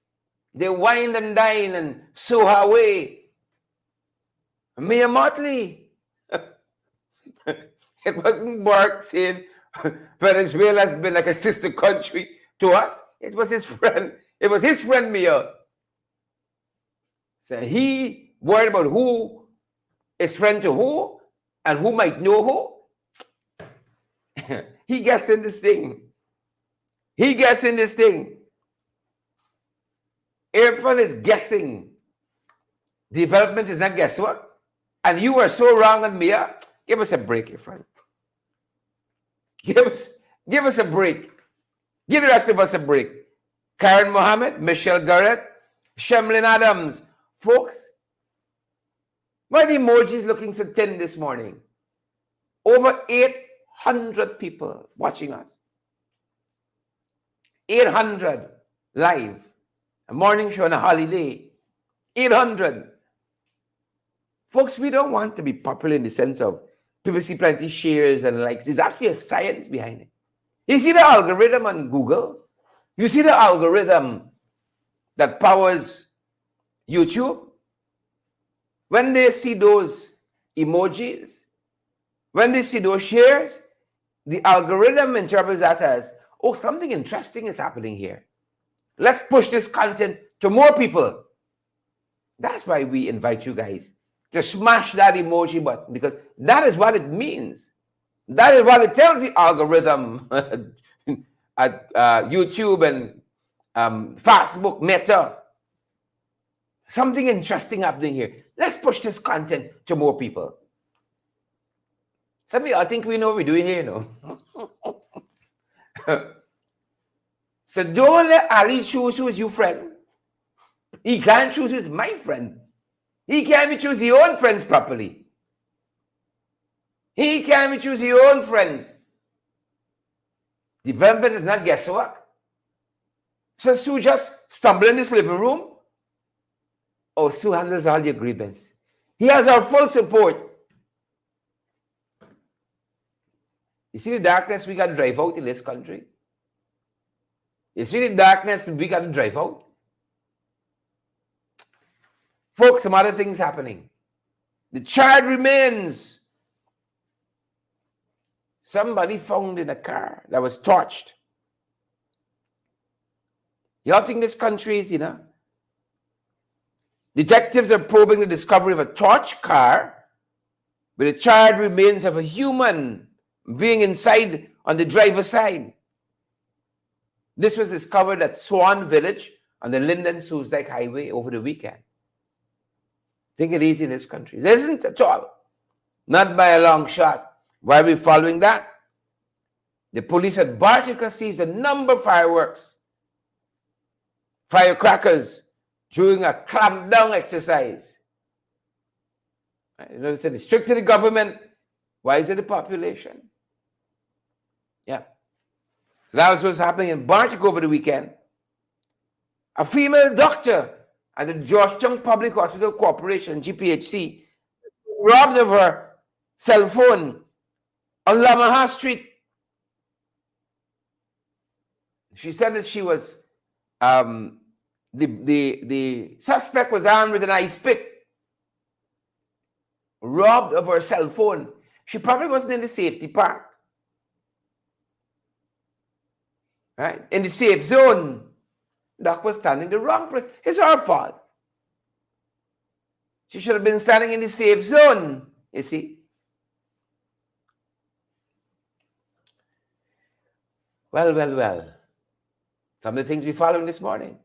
they wine and dine and sow her away. Mia Motley. It wasn't Burke saying Venezuela has been like a sister country to us. It was his friend. It was his friend Mia. So he worried about who is friend to who and who might know who. He gets in this thing. He gets in this thing. Irfan is guessing. Development is not guesswork. And you are so wrong on Mia. Give us a break, Irfan. Give us a break. Give the rest of us a break. Karen Mohammed, Michelle Garrett, Shemlin Adams. Folks, why the emojis looking so thin this morning? Over 800 people watching us. 800 live. A morning show on a holiday. 800. Folks, we don't want to be popular in the sense of people see plenty shares and likes. There's actually a science behind it. You see the algorithm on Google? You see the algorithm that powers YouTube? When they see those emojis, when they see those shares, the algorithm interprets that as, oh, something interesting is happening here. Let's push this content to more people. That's why we invite you guys to smash that emoji button, because that is what it means. That is what it tells the algorithm at YouTube and Facebook, Meta. Something interesting happening here. Let's push this content to more people. Some of y'all think we know what we're doing here, you know. So don't let Ali choose who is your friend. He can't choose who is my friend. He can't even choose his own friends properly. He can't even choose his own friends. Development is not guesswork. So Sue just stumbled in this living room. Oh, Sue handles all the agreements. He has our full support. You see the darkness we got to drive out in this country? You see the darkness we got to drive out? Folks, some other things happening. The child remains. Somebody found in a car that was torched. You all think this country is, Detectives are probing the discovery of a torched car with the charred remains of a human being inside on the driver's side. This was discovered at Swan Village on the Linden Highway over the weekend. Take it easy in this country. There isn't at all. Not by a long shot. Why are we following that? The police at Bartica seized a number of firecrackers, during a clampdown exercise. You know, it's strict to the government. Why is it the population? Yeah. So that was what's happening in Bartica over the weekend. A female doctor at the Georgetown Public Hospital Corporation, GPHC, robbed of her cell phone on Lamaha Street. She said that she was, the suspect was armed with an ice pick, robbed of her cell phone. She probably wasn't in the safety park, right? In the safe zone. Doc was standing in the wrong place. It's her fault. She should have been standing in the safe zone, you see. Well. Some of the things we followed this morning.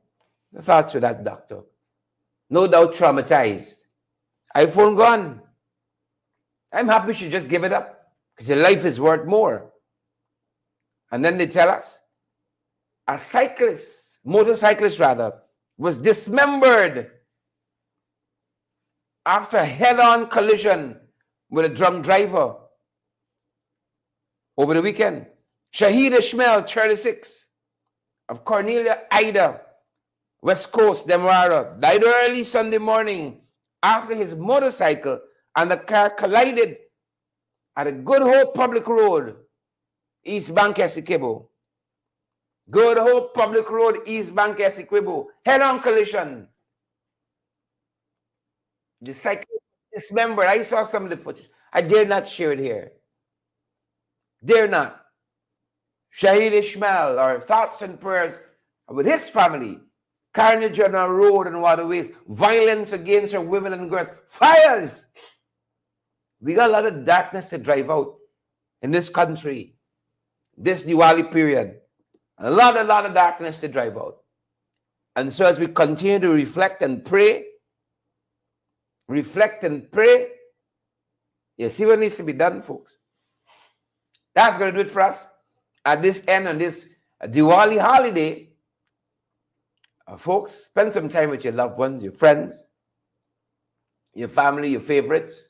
The thoughts with that doctor. No doubt traumatized. iPhone gone. I'm happy she just give it up because your life is worth more. And then they tell us a motorcyclist rather, was dismembered after a head-on collision with a drunk driver over the weekend. Shahid Ishmael, 36, of Cornelia Ida, West Coast, Demerara, died early Sunday morning after his motorcycle and the car collided at a Good Hope Public Road, East Bank, Essequibo. Good Hope Public Road, East Bank, Essequibo. Head-on collision. The cyclist dismembered. I saw some of the footage. I dare not share it here. Dare not. Shahid Ishmael, our thoughts and prayers with his family. Carnage on our road and waterways. Violence against our women and girls. Fires. We got a lot of darkness to drive out in this country. This Diwali period. A lot of darkness to drive out. And so as we continue to reflect and pray, you see what needs to be done, folks. That's going to do it for us at this end on this Diwali holiday. Folks, spend some time with your loved ones, your friends, your family, your favorites.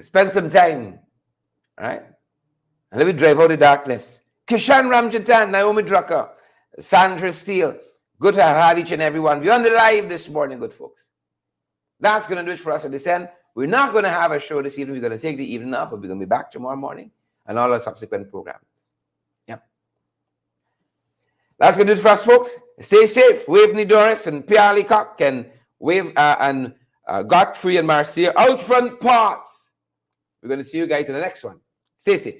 Spend some time, all right? And let me drive out the darkness. Kishan Ramjatan, Naomi Drucker, Sandra Steele. Good to have each and every one. We're on the live this morning, good folks. That's going to do it for us at this end. We're not going to have a show this evening. We're going to take the evening up, but we're going to be back tomorrow morning and all our subsequent programs. Yep. That's going to do it for us, folks. Stay safe. Waveney Doris and Pierre Leacock and Godfrey and Marcia. Out front parts. We're going to see you guys in the next one. Stay safe.